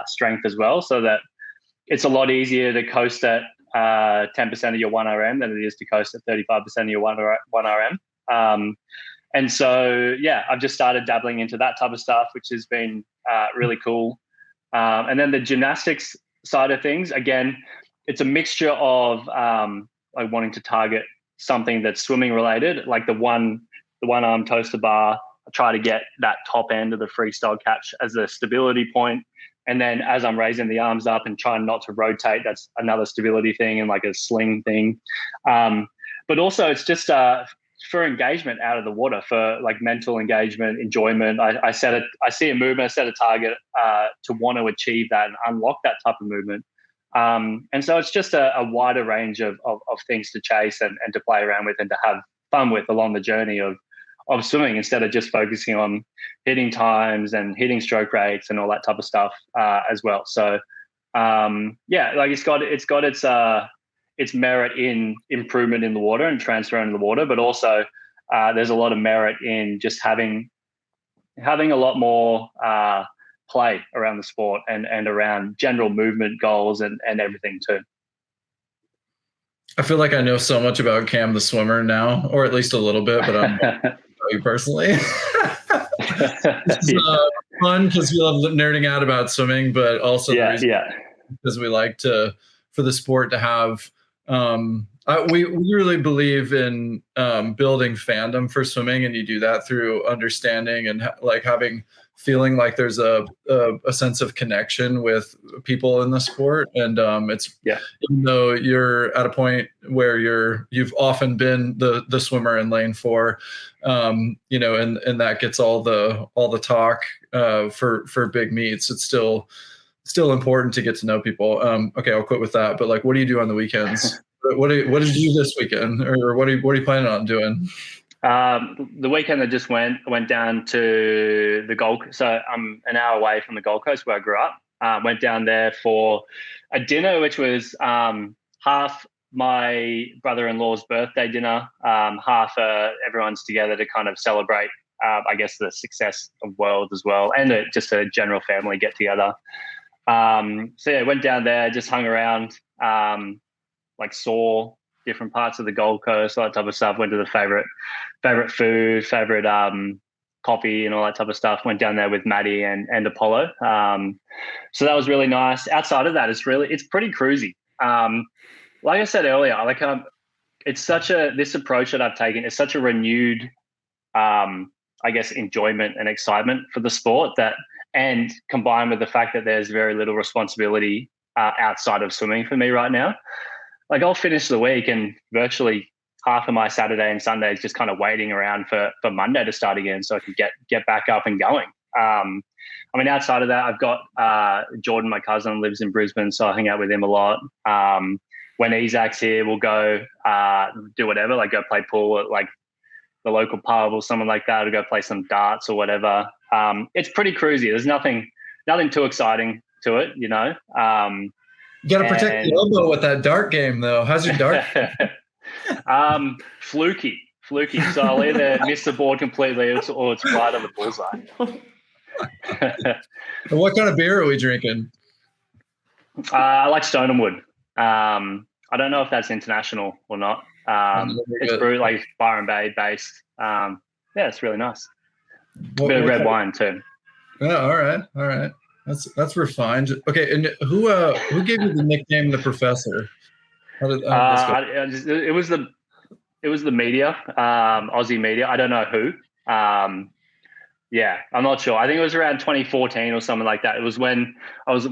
strength as well, so that it's a lot easier to coast at 10% of your 1RM than it is to coast at 35% of your 1RM. And so, I've just started dabbling into that type of stuff, which has been really cool. And then the gymnastics side of things, again, it's a mixture of like wanting to target something that's swimming related, like the one arm toaster bar. I try to get that top end of the freestyle catch as a stability point. And then as I'm raising the arms up and trying not to rotate, that's another stability thing and like a sling thing. But also it's just for engagement out of the water, for like mental engagement, enjoyment. I see a movement, I set a target to want to achieve that and unlock that type of movement. And so it's just a wider range of things to chase and to play around with and to have fun with along the journey of swimming, instead of just focusing on hitting times and hitting stroke rates and all that type of stuff as well. So like it's got its merit in improvement in the water and transfer into the water, but also there's a lot of merit in just having a lot more play around the sport and around general movement goals and everything too. I feel like I know so much about Cam the swimmer now, or at least a little bit, but I'm not about you personally. It's fun because we love nerding out about swimming, but also because we like for the sport to have we really believe in building fandom for swimming, and you do that through understanding and like feeling like there's a sense of connection with people in the sport. And even though you're at a point where you've often been the swimmer in lane 4, and that gets all the talk for big meets, it's still important to get to know people. Okay, I'll quit with that. But like, what do you do on the weekends? What did you do this weekend, or what are you planning on doing? The weekend I just went down to the Gold. So I'm an hour away from the Gold Coast where I grew up. Went down there for a dinner, which was half my brother-in-law's birthday dinner, half everyone's together to kind of celebrate I guess the success of World as well, and just a general family get together. So yeah, went down there, just hung around, like saw different parts of the Gold Coast, all that type of stuff. Went to the favorite food, favorite coffee, and all that type of stuff. Went down there with Maddie and Apollo. So that was really nice. Outside of that, it's pretty cruisy. Like I said earlier, this approach that I've taken is such a renewed, I guess, enjoyment and excitement for the sport and combined with the fact that there's very little responsibility outside of swimming for me right now. Like I'll finish the week and virtually half of my Saturday and Sunday is just kind of waiting around for Monday to start again so I can get back up and going. I mean, outside of that, I've got Jordan, my cousin, lives in Brisbane, so I hang out with him a lot. When Isaac's here, we'll go do whatever, like go play pool at like the local pub or something like that, or go play some darts or whatever. It's pretty cruisy. There's nothing too exciting to it, you know. You got to protect the elbow with that dart game, though. How's your dart? Fluky. So I'll either miss the board completely or it's right on the bullseye. What kind of beer are we drinking? I like Stone and Wood. I don't know if that's international or not. It's brewed like Byron Bay based. Yeah, it's really nice. Bit of red wine too. Yeah, all right. That's refined. Okay, and who gave you the nickname the Professor? How did it was the media, Aussie media. I don't know who. Yeah, I'm not sure. I think it was around 2014 or something like that. It was when I was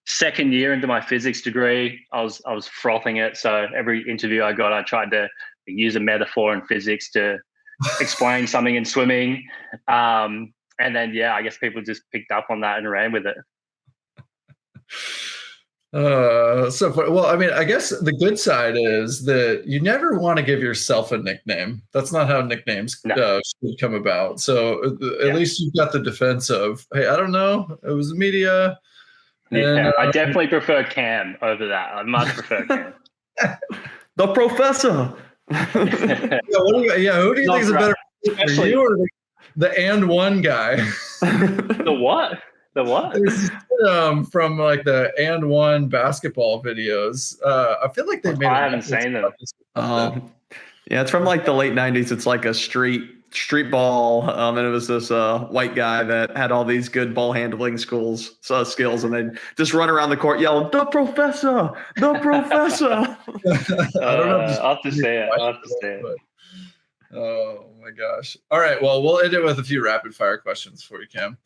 second year into my physics degree. I was frothing it. So every interview I got, I tried to use a metaphor in physics to explain something in swimming. And then, yeah, I guess people just picked up on that and ran with it. So well, I mean, I guess the good side is that you never want to give yourself a nickname. That's not how nicknames should come about. So at least you've got the defense of, hey, I don't know, it was the media. Yeah, I definitely prefer Cam over that. I much prefer Cam. The Professor. Who do you think is a better for you or the and one guy? The what? From like the and one basketball videos. I feel like they made. I haven't seen them. Yeah, it's from like the late 90s. It's like a street ball, and it was this white guy that had all these good ball handling skills, and they'd just run around the court yelling, "The Professor! The Professor!" I don't know. I'll have to say it. Oh my gosh! All right, well, we'll end it with a few rapid fire questions for you, Cam.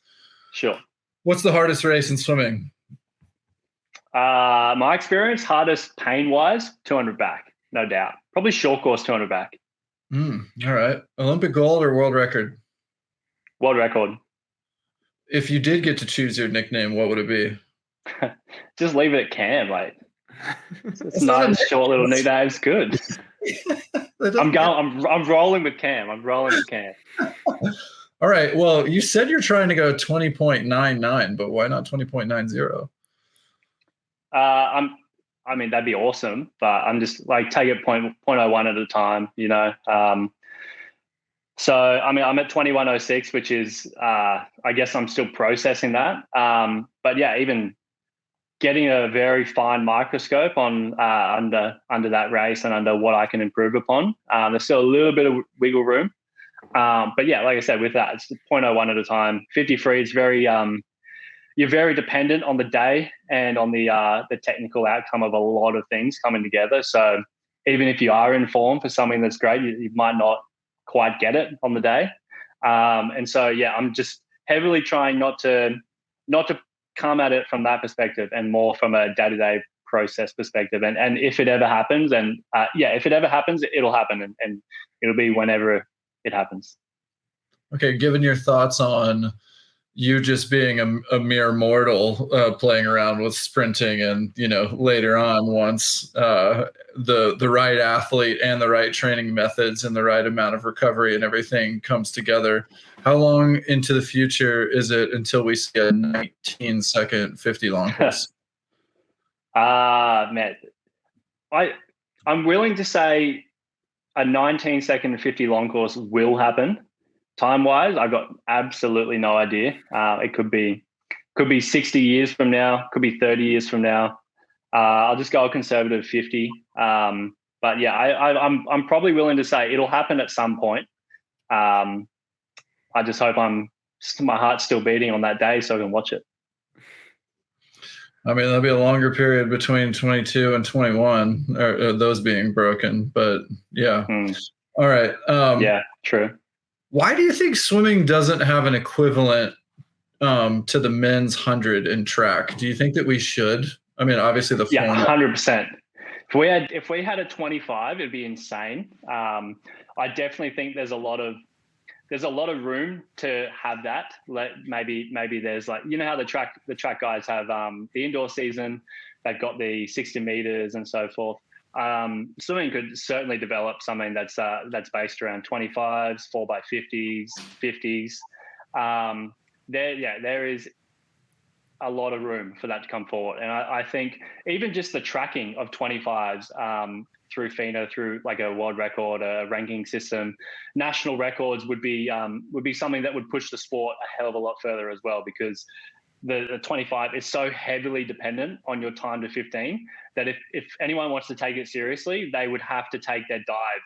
Sure. What's the hardest race in swimming? My experience, hardest pain-wise, 200 back, no doubt. Probably short course 200 back. All right. Olympic gold or world record? World record. If you did get to choose your nickname, what would it be? Just leave it at Cam. Like, it's nice, short little nickname. It's good. I'm rolling with Cam. All right. Well, you said you're trying to go 20.99, but why not 20.90? I mean, that'd be awesome, but I'm just like take it 0.01 at a time, you know. So I mean, I'm at 21.06, which is I guess I'm still processing that. But yeah, even getting a very fine microscope on under that race and under what I can improve upon. There's still a little bit of wiggle room. But yeah, like I said, with that, it's 0.01 at a time. 50 free is very you're very dependent on the day and on the technical outcome of a lot of things coming together. So even if you are in form for something that's great, you might not quite get it on the day. And so, yeah, I'm just heavily trying not to come at it from that perspective and more from a day-to-day process perspective. And if it ever happens, if it ever happens, it'll happen and it'll be whenever it happens. Okay, given your thoughts on you just being a mere mortal playing around with sprinting and, you know, later on once the right athlete and the right training methods and the right amount of recovery and everything comes together, how long into the future is it until we see a 19-second 50 long course? Man, I'm willing to say a 19-second 50 long course will happen. time-wise, I've got absolutely no idea. It could be 60 years from now, could be 30 years from now. I'll just go a conservative 50. But yeah, I'm probably willing to say it'll happen at some point. I just hope my heart's still beating on that day so I can watch it. I mean, there'll be a longer period between 22 and 21, or those being broken. But yeah. All right. Yeah, true. Why do you think swimming doesn't have an equivalent to the men's 100 in track? Do you think that we should? I mean, obviously the format. 100%. If we had a 25, it'd be insane. I definitely think there's a lot of room to have that. Maybe there's like, you know how the track guys have the indoor season, they've got the 60 meters and so forth. Swimming could certainly develop something that's based around 25s, 4x50s, 50s. There is a lot of room for that to come forward, and I think even just the tracking of 25s through FINA, through like a world record, a ranking system, national records would be something that would push the sport a hell of a lot further as well, because the 25 is so heavily dependent on your time to 15 that if anyone wants to take it seriously, they would have to take their dive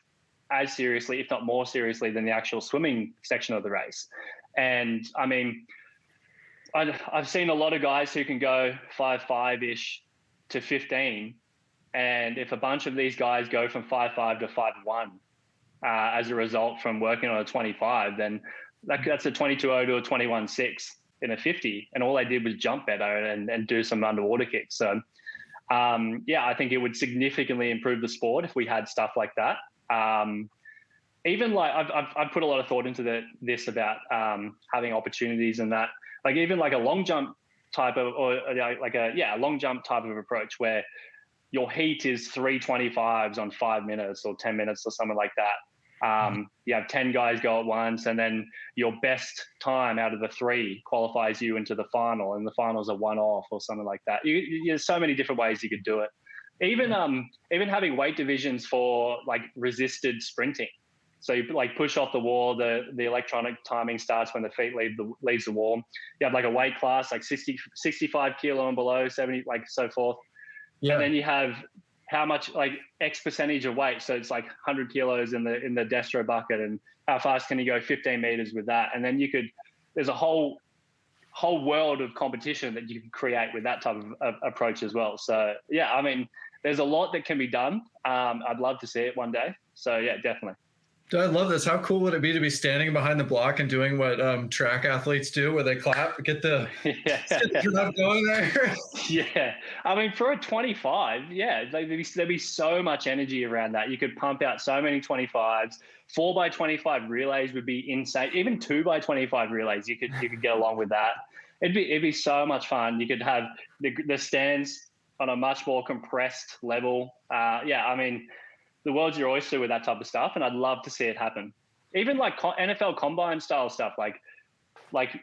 as seriously, if not more seriously, than the actual swimming section of the race. And I mean, I've seen a lot of guys who can go 5.5-ish to 15. And if a bunch of these guys go from 5.5 to 5.1 as a result from working on a 25, then that's a 22.0 to a 21.6 in a 50. And all they did was jump better and do some underwater kicks. So, I think it would significantly improve the sport if we had stuff like that. Even like I've put a lot of thought into this about having opportunities and that. Like even like a long jump type of, or like a long jump type of approach where your heat is 3:25s on 5 minutes or 10 minutes or something like that. You have 10 guys go at once, and then your best time out of the 3 qualifies you into the final, and the finals are 1-off or something like that. There's so many different ways you could do it. Even having weight divisions for like resisted sprinting. So you like push off the wall, the electronic timing starts when the feet leaves the wall. You have like a weight class, like 65 kilo and below, 70, like so forth. Yeah. And then you have how much, like X percentage of weight. So it's like 100 kilos in the destro bucket, and how fast can you go 15 meters with that? And then there's a whole world of competition that you can create with that type of approach as well. So yeah, I mean, there's a lot that can be done. I'd love to see it one day. So yeah, definitely. I love this. How cool would it be to be standing behind the block and doing what track athletes do, where they clap, get the drum going there? Yeah. I mean, for a 25, there'd be so much energy around that. You could pump out so many 25s. 4x25 relays would be insane. Even 2x25 relays, you could get along with that. It'd be so much fun. You could have the stands on a much more compressed level. I mean, the world's your oyster with that type of stuff, and I'd love to see it happen. Even like NFL combine style stuff, like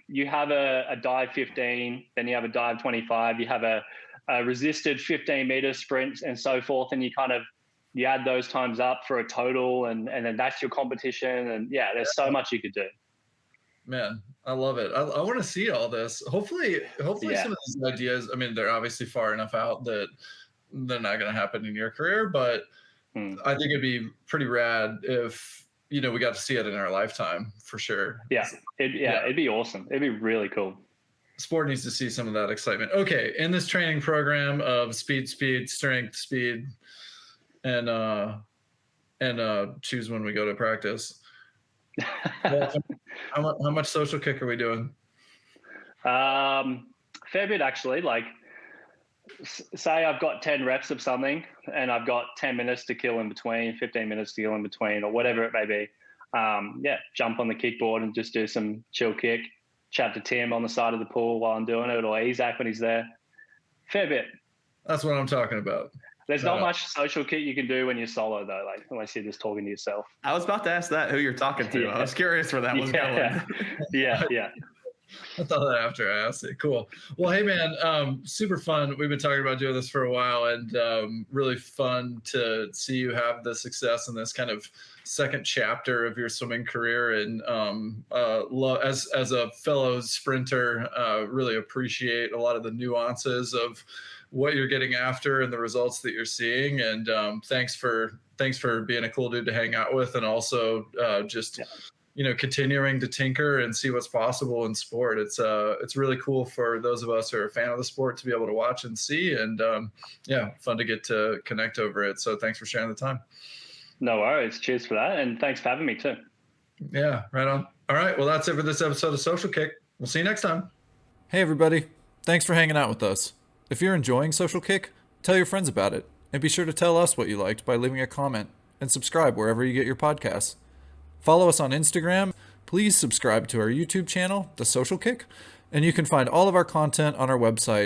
you have a dive 15, then you have a dive 25, you have a resisted 15-meter sprint and so forth, and you add those times up for a total, and then that's your competition. And yeah, there's so much you could do. Man, I love it. I want to see all this. Hopefully some of these ideas, I mean, they're obviously far enough out that they're not going to happen in your career, but I think it'd be pretty rad if, we got to see it in our lifetime for sure. Yeah. It'd be awesome. It'd be really cool. Sport needs to see some of that excitement. Okay. In this training program of speed, strength, speed, and choose when we go to practice. How much social kick are we doing? Fair bit, actually. Like, say I've got 10 reps of something and I've got 10 minutes to kill in between, 15 minutes to kill in between, or whatever it may be. Jump on the kickboard and just do some chill kick, chat to Tim on the side of the pool while I'm doing it, or Isaac when he's there. Fair bit. That's what I'm talking about. There's not much social kick you can do when you're solo, though, like unless you're just talking to yourself. I was about to ask that, who you're talking to. I was curious where that was going. Yeah. I thought that after I asked it. Cool. Well, hey man, super fun. We've been talking about doing this for a while, and really fun to see you have the success in this kind of second chapter of your swimming career. And as a fellow sprinter, really appreciate a lot of the nuances of what you're getting after and the results that you're seeing. And thanks for being a cool dude to hang out with, and also continuing to tinker and see what's possible in sport. It's really cool for those of us who are a fan of the sport to be able to watch and see, and fun to get to connect over it. So thanks for sharing the time. No worries. Cheers for that. And thanks for having me too. Yeah, right on. All right. Well, that's it for this episode of Social Kick. We'll see you next time. Hey everybody. Thanks for hanging out with us. If you're enjoying Social Kick, tell your friends about it. And be sure to tell us what you liked by leaving a comment, and subscribe wherever you get your podcasts. Follow us on Instagram. Please subscribe to our YouTube channel, The Social Kick, and you can find all of our content on our website,